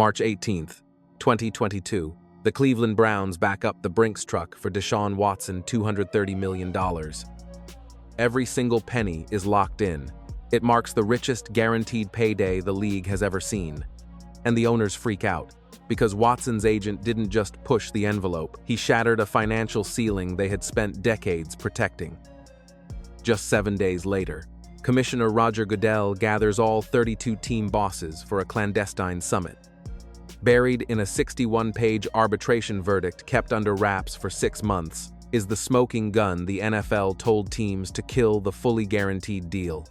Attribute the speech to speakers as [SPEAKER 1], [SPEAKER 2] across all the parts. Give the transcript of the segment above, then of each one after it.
[SPEAKER 1] March 18th, 2022, the Cleveland Browns back up the Brinks truck for Deshaun Watson $230 million. Every single penny is locked in. It marks the richest guaranteed payday the league has ever seen. And the owners freak out, because Watson's agent didn't just push the envelope, he shattered a financial ceiling they had spent decades protecting. Just 7 days later, Commissioner Roger Goodell gathers all 32 team bosses for a clandestine summit. Buried in a 61-page arbitration verdict kept under wraps for 6 months is the smoking gun the NFL told teams to kill the fully guaranteed deal,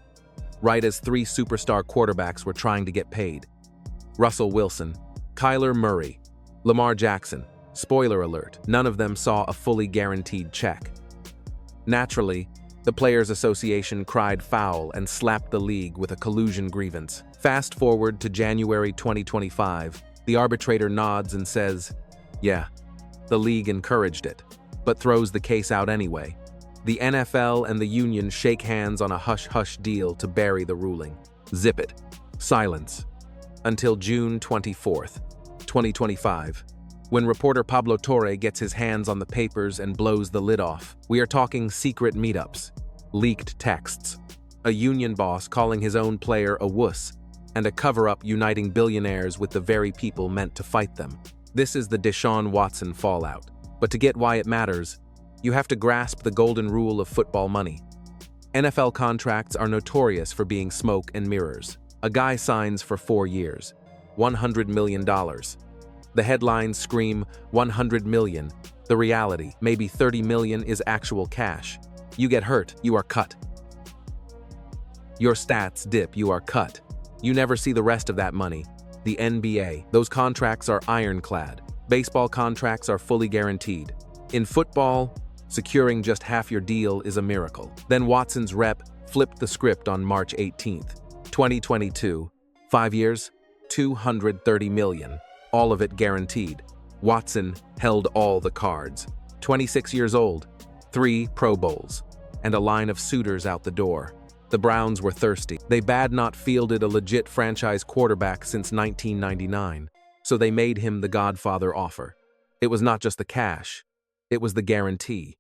[SPEAKER 1] right as 3 superstar quarterbacks were trying to get paid. Russell Wilson, Kyler Murray, Lamar Jackson. Spoiler alert, none of them saw a fully guaranteed check. Naturally, the Players Association cried foul and slapped the league with a collusion grievance. Fast forward to January 2025, the arbitrator nods and says, yeah, the league encouraged it, but throws the case out anyway. The NFL and the union shake hands on a hush-hush deal to bury the ruling. Zip it. Silence. Until June 24th, 2025, when reporter Pablo Torre gets his hands on the papers and blows the lid off. We are talking secret meetups, leaked texts, a union boss calling his own player a wuss, and a cover-up uniting billionaires with the very people meant to fight them. This is the Deshaun Watson fallout. But to get why it matters, you have to grasp the golden rule of football money. NFL contracts are notorious for being smoke and mirrors. A guy signs for 4 years, $100 million. The headlines scream $100 million. The reality, maybe $30 million is actual cash. You get hurt, you are cut. Your stats dip, you are cut. You never see the rest of that money. The NBA, those contracts are ironclad. Baseball contracts are fully guaranteed. In football, securing just half your deal is a miracle. Then Watson's rep flipped the script on March 18th, 2022. 5 years, $230 million. All of it guaranteed. Watson held all the cards. 26 years old, 3 Pro Bowls, and a line of suitors out the door. The Browns were thirsty. They had not fielded a legit franchise quarterback since 1999, so they made him the Godfather offer. It was not just the cash, it was the guarantee.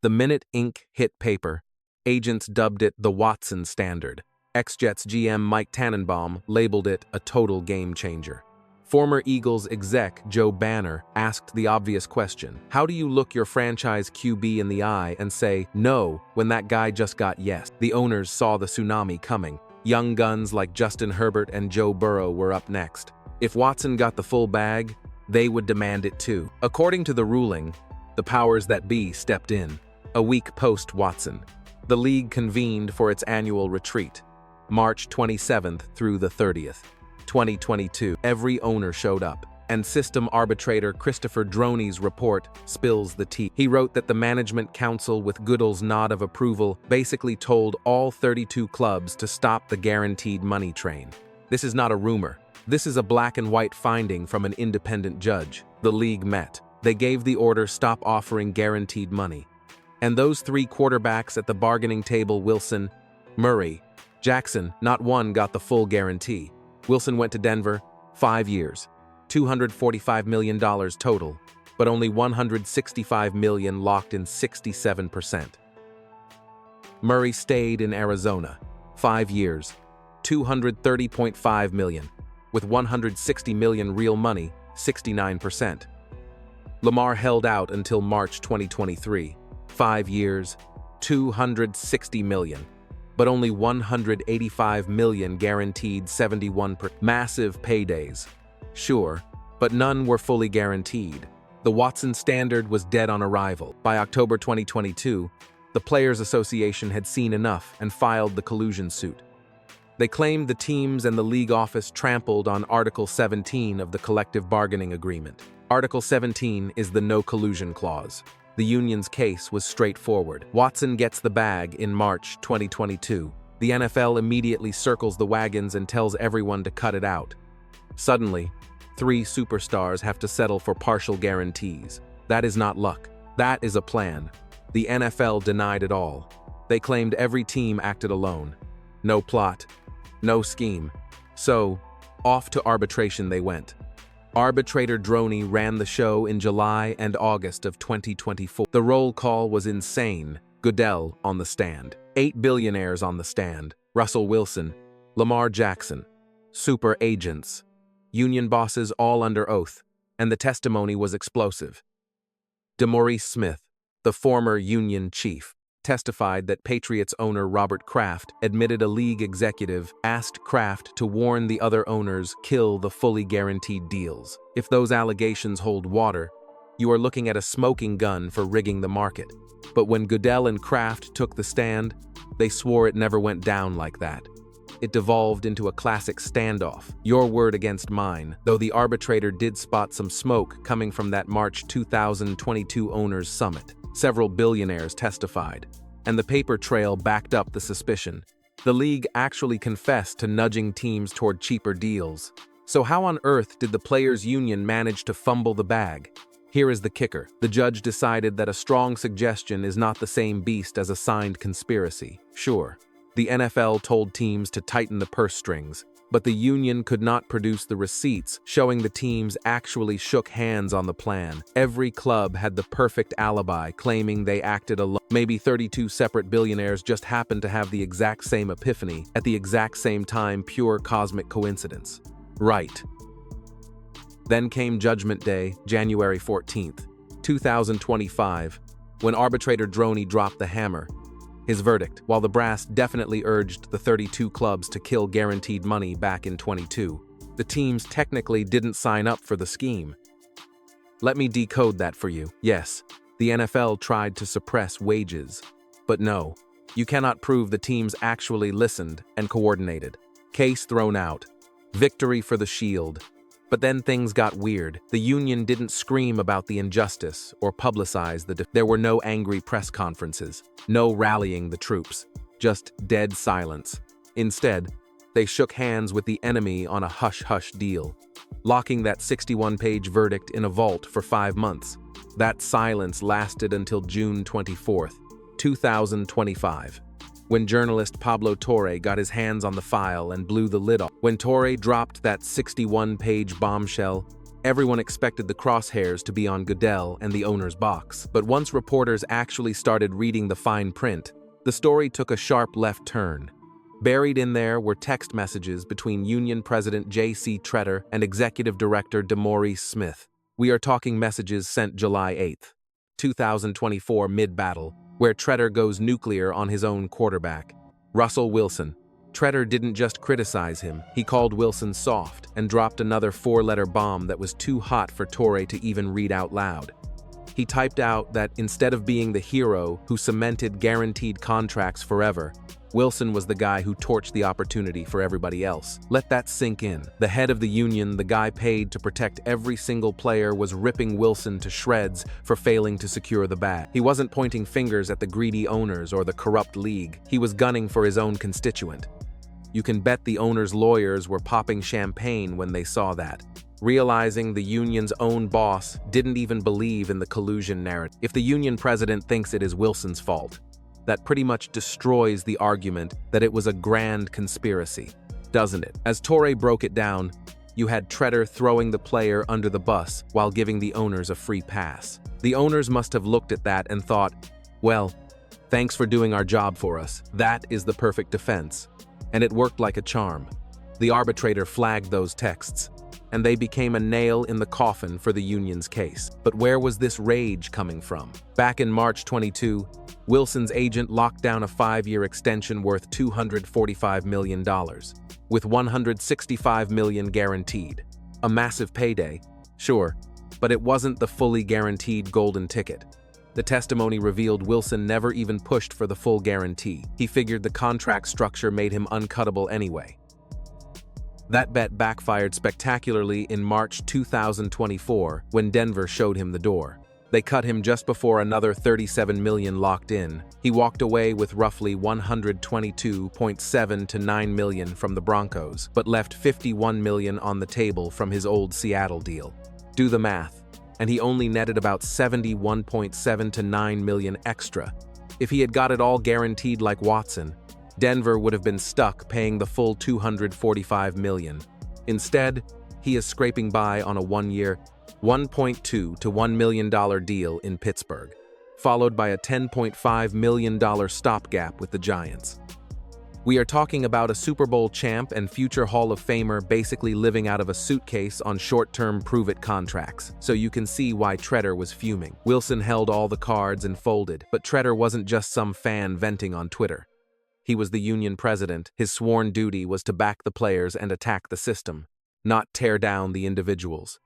[SPEAKER 1] The minute ink hit paper, agents dubbed it the Watson Standard. Ex-Jets GM Mike Tannenbaum labeled it a total game changer. Former Eagles exec Joe Banner asked the obvious question: how do you look your franchise QB in the eye and say no when that guy just got yes? The owners saw the tsunami coming. Young guns like Justin Herbert and Joe Burrow were up next. If Watson got the full bag, they would demand it too. According to the ruling, the powers that be stepped in. A week post-Watson, the league convened for its annual retreat, March 27th through the 30th. 2022, every owner showed up, and system arbitrator Christopher Droney's report spills the tea. He wrote that the management council, with Goodell's nod of approval, basically told all 32 clubs to stop the guaranteed money train. This is not a rumor. This is a black and white finding from an independent judge. The league met. They gave the order, stop offering guaranteed money. And those 3 quarterbacks at the bargaining table, Wilson, Murray, Jackson, not one got the full guarantee. Wilson went to Denver, 5 years, $245 million total, but only $165 million locked in 67%. Murray stayed in Arizona, 5 years, $230.5 million, with $160 million real money, 69%. Lamar held out until March 2023, 5 years, $260 million. But only $185 million guaranteed, 71%. Massive paydays. Sure, but none were fully guaranteed. The Watson Standard was dead on arrival. By October 2022, the Players Association had seen enough and filed the collusion suit. They claimed the teams and the league office trampled on Article 17 of the collective bargaining agreement. Article 17 is the no collusion clause. The union's case was straightforward. Watson gets the bag in March 2022. The NFL immediately circles the wagons and tells everyone to cut it out. Suddenly, 3 superstars have to settle for partial guarantees. That is not luck. That is a plan. The NFL denied it all. They claimed every team acted alone. No plot, no scheme. So, off to arbitration they went. Arbitrator Droney ran the show in July and August of 2024. The roll call was insane. Goodell on the stand. 8 billionaires on the stand. Russell Wilson, Lamar Jackson, super agents, union bosses all under oath, and the testimony was explosive. DeMaurice Smith, the former union chief, testified that Patriots owner Robert Kraft admitted a league executive asked Kraft to warn the other owners kill the fully guaranteed deals. If those allegations hold water, you are looking at a smoking gun for rigging the market. But when Goodell and Kraft took the stand, they swore it never went down like that. It devolved into a classic standoff, your word against mine, though the arbitrator did spot some smoke coming from that March 2022 owners' summit. Several billionaires testified, and the paper trail backed up the suspicion. The league actually confessed to nudging teams toward cheaper deals. So how on earth did the players' union manage to fumble the bag? Here is the kicker. The judge decided that a strong suggestion is not the same beast as a signed conspiracy. Sure, the NFL told teams to tighten the purse strings, but the union could not produce the receipts showing the teams actually shook hands on the plan. Every club had the perfect alibi, claiming they acted alone. Maybe 32 separate billionaires just happened to have the exact same epiphany at the exact same time, pure cosmic coincidence. Right. Then came Judgment Day, January 14th, 2025, when arbitrator Droney dropped the hammer. His verdict, while the brass definitely urged the 32 clubs to kill guaranteed money back in 22, the teams technically didn't sign up for the scheme. Let me decode that for you. Yes, the NFL tried to suppress wages, but no, you cannot prove the teams actually listened and coordinated. Case thrown out. Victory for the Shield. But then things got weird. The union didn't scream about the injustice or publicize there were no angry press conferences, no rallying the troops, just dead silence. Instead, they shook hands with the enemy on a hush-hush deal, locking that 61-page verdict in a vault for 5 months. That silence lasted until June 24th, 2025. When journalist Pablo Torre got his hands on the file and blew the lid off. When Torre dropped that 61-page bombshell, everyone expected the crosshairs to be on Goodell and the owner's box. But once reporters actually started reading the fine print, the story took a sharp left turn. Buried in there were text messages between Union President JC Tretter and Executive Director DeMaurice Smith. We are talking messages sent July 8th, 2024 mid-battle, where Tretter goes nuclear on his own quarterback, Russell Wilson. Tretter didn't just criticize him, he called Wilson soft and dropped another 4-letter bomb that was too hot for Torre to even read out loud. He typed out that instead of being the hero who cemented guaranteed contracts forever, Wilson was the guy who torched the opportunity for everybody else. Let that sink in. The head of the union, the guy paid to protect every single player, was ripping Wilson to shreds for failing to secure the bag. He wasn't pointing fingers at the greedy owners or the corrupt league. He was gunning for his own constituent. You can bet the owners' lawyers were popping champagne when they saw that, realizing the union's own boss didn't even believe in the collusion narrative. If the union president thinks it is Wilson's fault, that pretty much destroys the argument that it was a grand conspiracy, doesn't it? As Torre broke it down, you had Tretter throwing the player under the bus while giving the owners a free pass. The owners must have looked at that and thought, well, thanks for doing our job for us. That is the perfect defense. And it worked like a charm. The arbitrator flagged those texts, and they became a nail in the coffin for the union's case. But where was this rage coming from? Back in March 22, Wilson's agent locked down a 5-year extension worth $245 million, with $165 million guaranteed. A massive payday, sure, but it wasn't the fully guaranteed golden ticket. The testimony revealed Wilson never even pushed for the full guarantee. He figured the contract structure made him uncuttable anyway. That bet backfired spectacularly in March 2024 when Denver showed him the door. They cut him just before another $37 million locked in. He walked away with roughly $122.7 to $9 million from the Broncos, but left $51 million on the table from his old Seattle deal. Do the math, and he only netted about $71.7 to $9 million extra. If he had got it all guaranteed like Watson, Denver would have been stuck paying the full $245 million. Instead, he is scraping by on a one-year, $1.2 to $1 million deal in Pittsburgh, followed by a $10.5 million stopgap with the Giants. We are talking about a Super Bowl champ and future Hall of Famer basically living out of a suitcase on short-term prove-it contracts, so you can see why Tretter was fuming. Wilson held all the cards and folded, but Tretter wasn't just some fan venting on Twitter. He was the union president. His sworn duty was to back the players and attack the system, not tear down the individuals.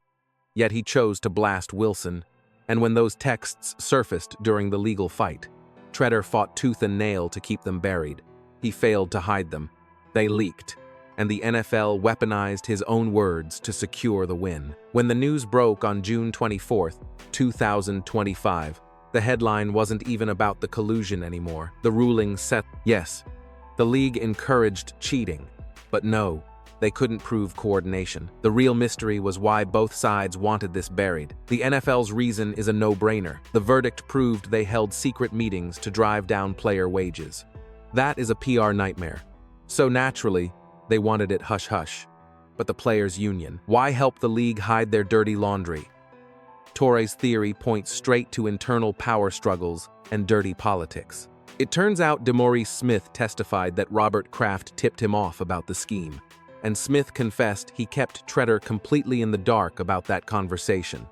[SPEAKER 1] Yet he chose to blast Wilson, and when those texts surfaced during the legal fight, Tretter fought tooth and nail to keep them buried. He failed to hide them. They leaked, and the NFL weaponized his own words to secure the win. When the news broke on June 24, 2025, the headline wasn't even about the collusion anymore. The ruling said, yes, the league encouraged cheating, but no, they couldn't prove coordination. The real mystery was why both sides wanted this buried. The NFL's reason is a no-brainer. The verdict proved they held secret meetings to drive down player wages. That is a PR nightmare. So naturally, they wanted it hush-hush. But the players' union, why help the league hide their dirty laundry? Torre's theory points straight to internal power struggles and dirty politics. It turns out DeMaurice Smith testified that Robert Kraft tipped him off about the scheme, and Smith confessed he kept Tretter completely in the dark about that conversation.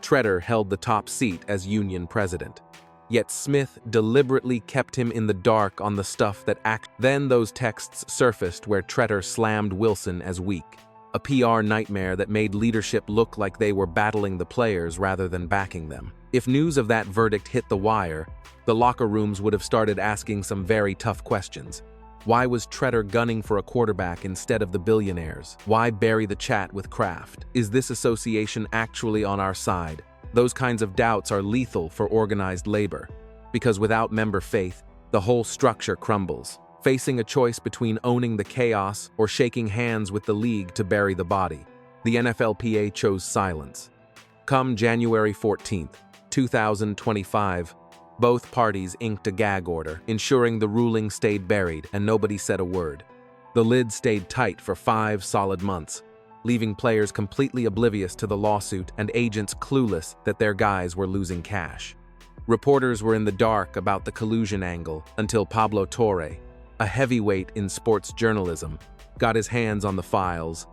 [SPEAKER 1] Tretter held the top seat as union president. Yet Smith deliberately kept him in the dark on the stuff that Then those texts surfaced where Tretter slammed Wilson as weak. A PR nightmare that made leadership look like they were battling the players rather than backing them. If news of that verdict hit the wire, the locker rooms would have started asking some very tough questions. Why was Tretter gunning for a quarterback instead of the billionaires? Why bury the chat with Kraft? Is this association actually on our side? Those kinds of doubts are lethal for organized labor, because without member faith, the whole structure crumbles. Facing a choice between owning the chaos or shaking hands with the league to bury the body, the NFLPA chose silence. Come January 14, 2025, both parties inked a gag order, ensuring the ruling stayed buried and nobody said a word. The lid stayed tight for 5 solid months, leaving players completely oblivious to the lawsuit and agents clueless that their guys were losing cash. Reporters were in the dark about the collusion angle until Pablo Torre, a heavyweight in sports journalism, got his hands on the files.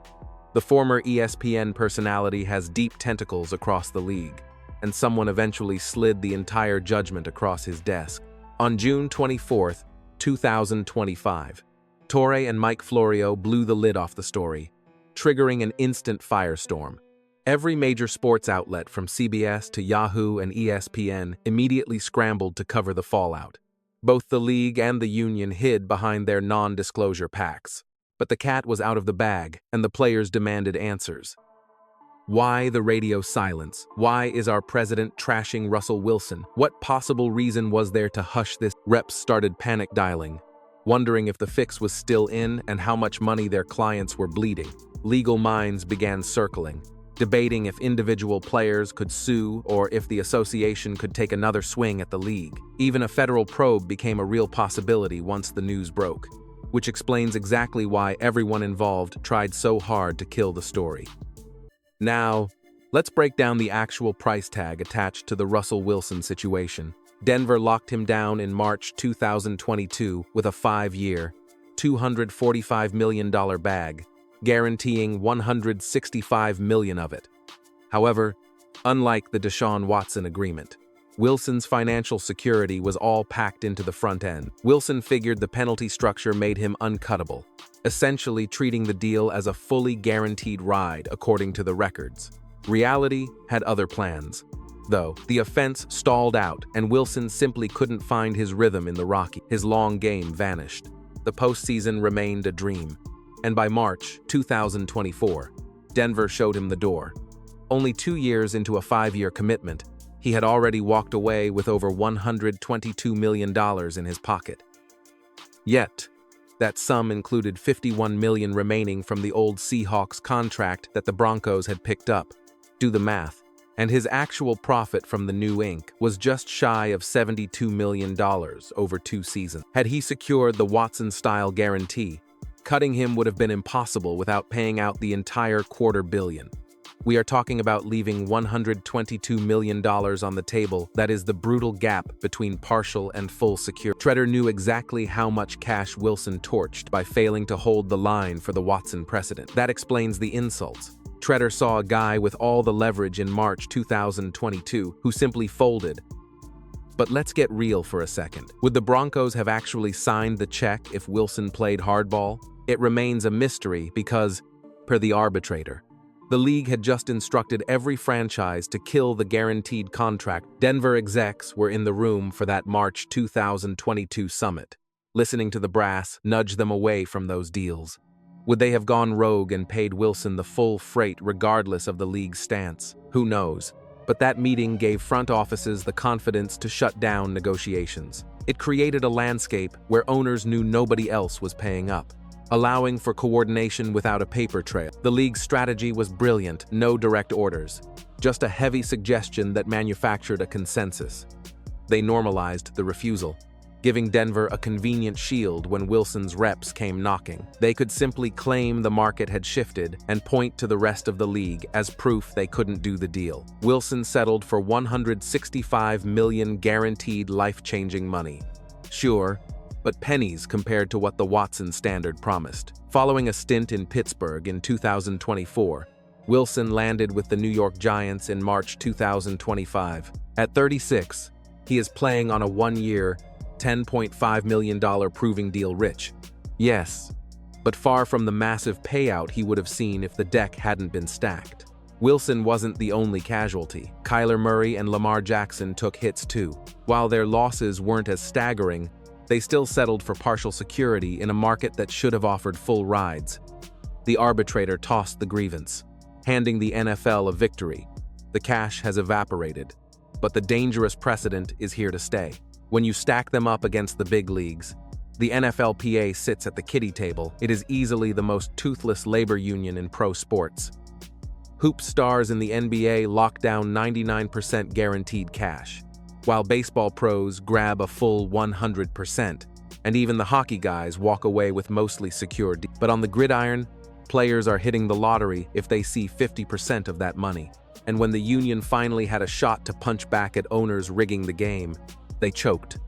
[SPEAKER 1] The former ESPN personality has deep tentacles across the league, and someone eventually slid the entire judgment across his desk. On June 24, 2025, Torre and Mike Florio blew the lid off the story, triggering an instant firestorm. Every major sports outlet from CBS to Yahoo and ESPN immediately scrambled to cover the fallout. Both the league and the union hid behind their non-disclosure pacts. But the cat was out of the bag, and the players demanded answers. Why the radio silence? Why is our president trashing Russell Wilson? What possible reason was there to hush this? Reps started panic dialing, wondering if the fix was still in and how much money their clients were bleeding. Legal minds began circling, debating if individual players could sue or if the association could take another swing at the league. Even a federal probe became a real possibility once the news broke, which explains exactly why everyone involved tried so hard to kill the story. Now, let's break down the actual price tag attached to the Russell Wilson situation. Denver locked him down in March 2022 with a 5-year, $245 million bag, guaranteeing $165 million of it. However, unlike the Deshaun Watson agreement, Wilson's financial security was all packed into the front end. Wilson figured the penalty structure made him uncuttable, essentially treating the deal as a fully guaranteed ride according to the records. Reality had other plans, though. The offense stalled out, and Wilson simply couldn't find his rhythm in the Rocky. His long game vanished. The postseason remained a dream. And by March 2024, Denver showed him the door. Only 2 years into a 5-year commitment, he had already walked away with over $122 million in his pocket. Yet, that sum included $51 million remaining from the old Seahawks contract that the Broncos had picked up. Do the math. And his actual profit from the new ink was just shy of $72 million over 2 seasons. Had he secured the Watson-style guarantee, Cutting him would have been impossible without paying out the entire $250 million. We are talking about leaving $122 million on the table. That is the brutal gap between partial and full security. Tretter knew exactly how much cash Wilson torched by failing to hold the line for the Watson precedent. That explains the insults. Tretter saw a guy with all the leverage in March 2022 who simply folded. But let's get real for a second. Would the Broncos have actually signed the check if Wilson played hardball? It remains a mystery because, per the arbitrator, the league had just instructed every franchise to kill the guaranteed contract. Denver execs were in the room for that March 2022 summit, listening to the brass nudge them away from those deals. Would they have gone rogue and paid Wilson the full freight regardless of the league's stance? Who knows? But that meeting gave front offices the confidence to shut down negotiations. It created a landscape where owners knew nobody else was paying up, allowing for coordination without a paper trail. The league's strategy was brilliant, no direct orders, just a heavy suggestion that manufactured a consensus. They normalized the refusal, giving Denver a convenient shield when Wilson's reps came knocking. They could simply claim the market had shifted and point to the rest of the league as proof they couldn't do the deal. Wilson settled for $165 million guaranteed life-changing money. Sure, but pennies compared to what the Watson standard promised. Following a stint in Pittsburgh in 2024, Wilson landed with the New York Giants in March 2025. At 36, he is playing on a one-year, $10.5 million proving deal rich. Yes, but far from the massive payout he would have seen if the deck hadn't been stacked. Wilson wasn't the only casualty. Kyler Murray and Lamar Jackson took hits too. While their losses weren't as staggering, they still settled for partial security in a market that should have offered full rides. The arbitrator tossed the grievance, handing the NFL a victory. The cash has evaporated, but the dangerous precedent is here to stay. When you stack them up against the big leagues, the NFLPA sits at the kiddie table. It is easily the most toothless labor union in pro sports. Hoop stars in the NBA lock down 99% guaranteed cash, while baseball pros grab a full 100%, and even the hockey guys walk away with mostly secure deals. But on the gridiron, players are hitting the lottery if they see 50% of that money. And when the union finally had a shot to punch back at owners rigging the game, they choked.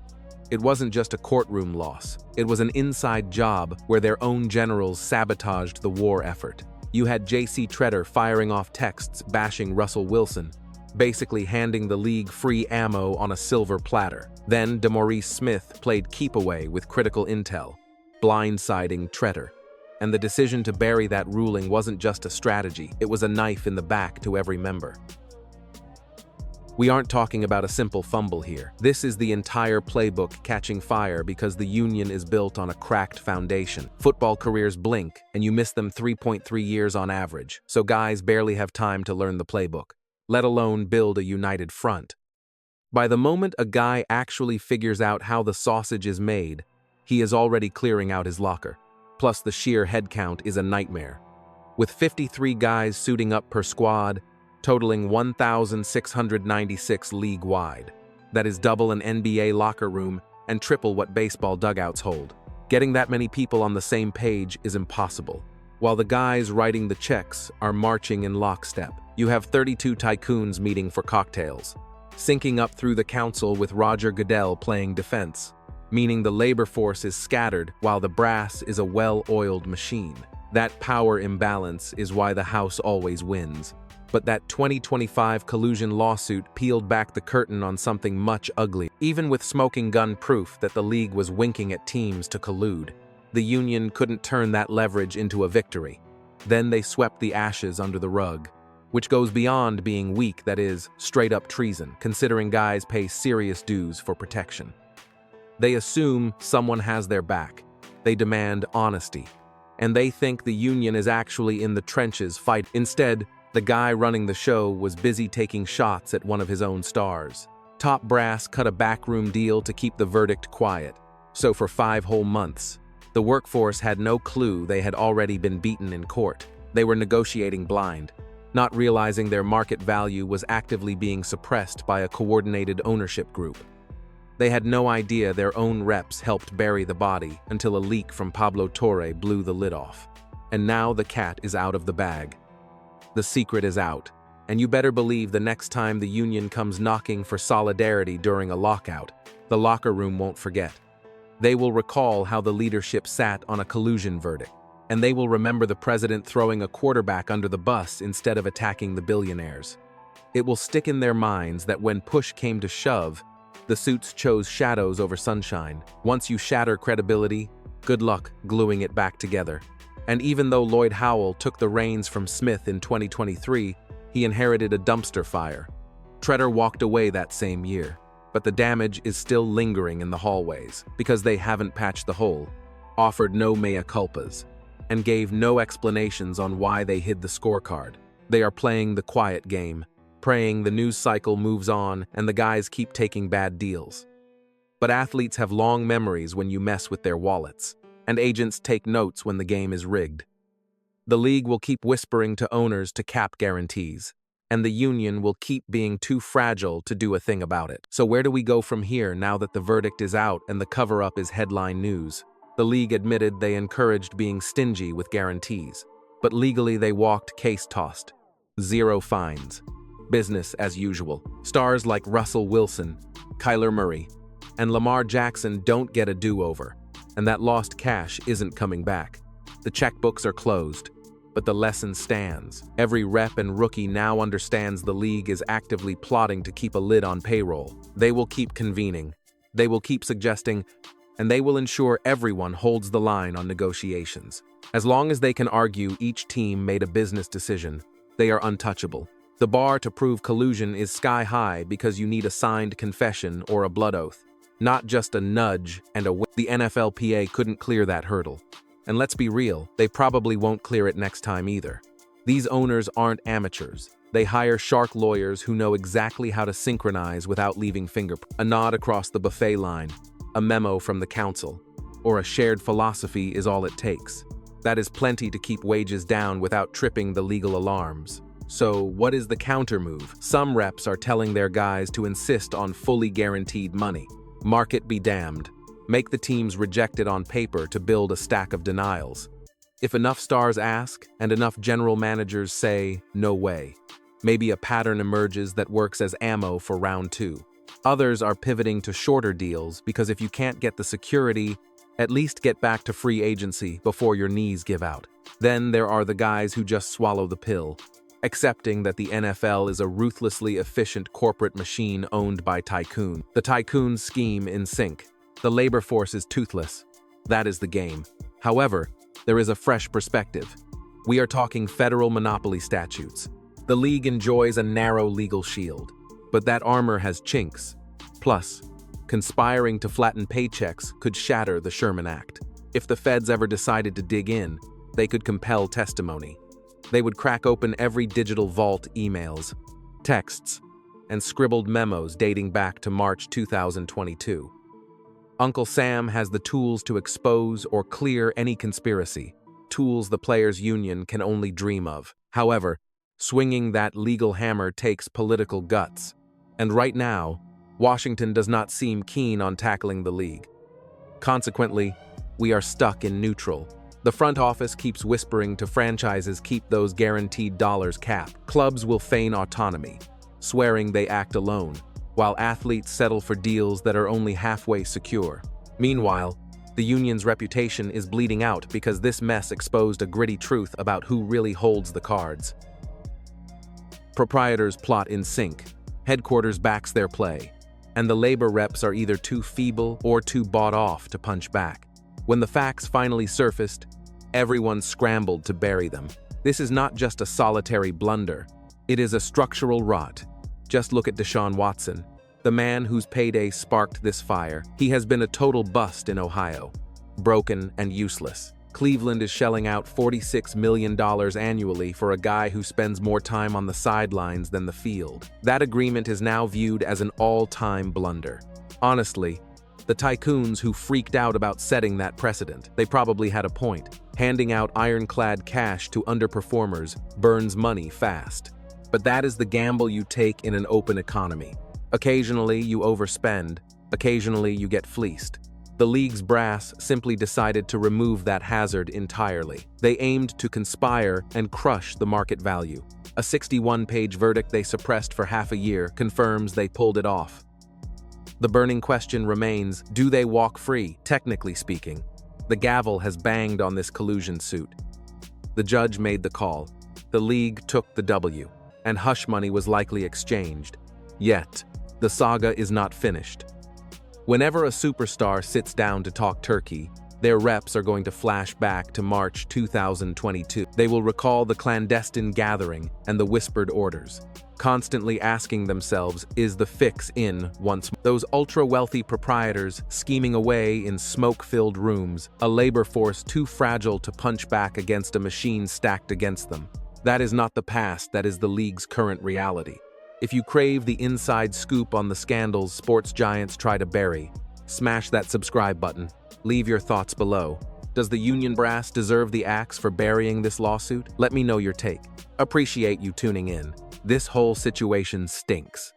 [SPEAKER 1] It wasn't just a courtroom loss. It was an inside job where their own generals sabotaged the war effort. You had JC Tretter firing off texts bashing Russell Wilson, basically handing the league free ammo on a silver platter. Then DeMaurice Smith played keep-away with critical intel, blindsiding Tretter. And the decision to bury that ruling wasn't just a strategy, it was a knife in the back to every member. We aren't talking about a simple fumble here. This is the entire playbook catching fire because the union is built on a cracked foundation. Football careers blink, and you miss them 3.3 years on average, so guys barely have time to learn the playbook, let alone build a united front. By the moment a guy actually figures out how the sausage is made, he is already clearing out his locker. Plus, the sheer headcount is a nightmare. With 53 guys suiting up per squad, totaling 1,696 league-wide. That is double an NBA locker room and triple what baseball dugouts hold. Getting that many people on the same page is impossible. While the guys writing the checks are marching in lockstep, you have 32 tycoons meeting for cocktails, syncing up through the council with Roger Goodell playing defense, meaning the labor force is scattered while the brass is a well-oiled machine. That power imbalance is why the House always wins. But that 2025 collusion lawsuit peeled back the curtain on something much uglier. Even with smoking gun proof that the league was winking at teams to collude, the union couldn't turn that leverage into a victory. Then they swept the ashes under the rug, which goes beyond being weak, that is, straight-up treason, considering guys pay serious dues for protection. They assume someone has their back. They demand honesty. And they think the union is actually in the trenches fighting. Instead, the guy running the show was busy taking shots at one of his own stars. Top brass cut a backroom deal to keep the verdict quiet. So for 5 whole months, the workforce had no clue they had already been beaten in court. They were negotiating blind, not realizing their market value was actively being suppressed by a coordinated ownership group. They had no idea their own reps helped bury the body until a leak from Pablo Torre blew the lid off. And now the cat is out of the bag. The secret is out, and you better believe the next time the union comes knocking for solidarity during a lockout, the locker room won't forget. They will recall how the leadership sat on a collusion verdict, and they will remember the president throwing a quarterback under the bus instead of attacking the billionaires. It will stick in their minds that when push came to shove, the suits chose shadows over sunshine. Once you shatter credibility, good luck gluing it back together. And even though Lloyd Howell took the reins from Smith in 2023, he inherited a dumpster fire. Tretter walked away that same year, but the damage is still lingering in the hallways because they haven't patched the hole, offered no mea culpas, and gave no explanations on why they hid the scorecard. They are playing the quiet game, praying the news cycle moves on and the guys keep taking bad deals. But athletes have long memories when you mess with their wallets, and agents take notes when the game is rigged. The league will keep whispering to owners to cap guarantees, and the union will keep being too fragile to do a thing about it. So where do we go from here now that the verdict is out and the cover-up is headline news? The league admitted they encouraged being stingy with guarantees, but legally they walked case-tossed. 0 fines. Business as usual. Stars like Russell Wilson, Kyler Murray, and Lamar Jackson don't get a do-over, and that lost cash isn't coming back. The checkbooks are closed, but the lesson stands. Every rep and rookie now understands the league is actively plotting to keep a lid on payroll. They will keep convening, they will keep suggesting, and they will ensure everyone holds the line on negotiations. As long as they can argue each team made a business decision, they are untouchable. The bar to prove collusion is sky high because you need a signed confession or a blood oath, not just a nudge and a win. The NFLPA couldn't clear that hurdle. And let's be real, they probably won't clear it next time either. These owners aren't amateurs. They hire shark lawyers who know exactly how to synchronize without leaving fingerprints. A nod across the buffet line, a memo from the council, or a shared philosophy is all it takes. That is plenty to keep wages down without tripping the legal alarms. So what is the counter move? Some reps are telling their guys to insist on fully guaranteed money. Market be damned. Make the teams reject it on paper to build a stack of denials. If enough stars ask and enough general managers say, no way, maybe a pattern emerges that works as ammo for round 2. Others are pivoting to shorter deals because if you can't get the security, at least get back to free agency before your knees give out. Then there are the guys who just swallow the pill, accepting that the NFL is a ruthlessly efficient corporate machine owned by tycoon. The tycoons scheme in sync. The labor force is toothless. That is the game. However, there is a fresh perspective. We are talking federal monopoly statutes. The league enjoys a narrow legal shield, but that armor has chinks. Plus, conspiring to flatten paychecks could shatter the Sherman Act. If the feds ever decided to dig in, they could compel testimony. They would crack open every digital vault emails, texts, and scribbled memos dating back to March 2022. Uncle Sam has the tools to expose or clear any conspiracy, tools the players' union can only dream of. However, swinging that legal hammer takes political guts. And right now, Washington does not seem keen on tackling the league. Consequently, we are stuck in neutral. The front office keeps whispering to franchises keep those guaranteed dollars capped. Clubs will feign autonomy, swearing they act alone, while athletes settle for deals that are only halfway secure. Meanwhile, the union's reputation is bleeding out because this mess exposed a gritty truth about who really holds the cards. Proprietors plot in sync, headquarters backs their play, and the labor reps are either too feeble or too bought off to punch back. When the facts finally surfaced, everyone scrambled to bury them. This is not just a solitary blunder, it is a structural rot. Just look at Deshaun Watson, the man whose payday sparked this fire. He has been a total bust in Ohio, broken and useless. Cleveland is shelling out $46 million annually for a guy who spends more time on the sidelines than the field. That agreement is now viewed as an all-time blunder. Honestly, the tycoons who freaked out about setting that precedent, they probably had a point. Handing out ironclad cash to underperformers burns money fast. But that is the gamble you take in an open economy. Occasionally, you overspend, Occasionally, you get fleeced. The league's brass simply decided to remove that hazard entirely. They aimed to conspire and crush the market value. A 61-page verdict they suppressed for half a year confirms they pulled it off. The burning question remains, do they walk free, technically speaking? The gavel has banged on this collusion suit. The judge made the call. The league took the W, and hush money was likely exchanged. Yet, the saga is not finished. Whenever a superstar sits down to talk turkey, their reps are going to flash back to March 2022. They will recall the clandestine gathering and the whispered orders, constantly asking themselves, is the fix in once more? Those ultra-wealthy proprietors scheming away in smoke-filled rooms, a labor force too fragile to punch back against a machine stacked against them. That is not the past, that is the league's current reality. If you crave the inside scoop on the scandals sports giants try to bury, smash that subscribe button. Leave your thoughts below. Does the union brass deserve the axe for burying this lawsuit? Let me know your take. Appreciate you tuning in. This whole situation stinks.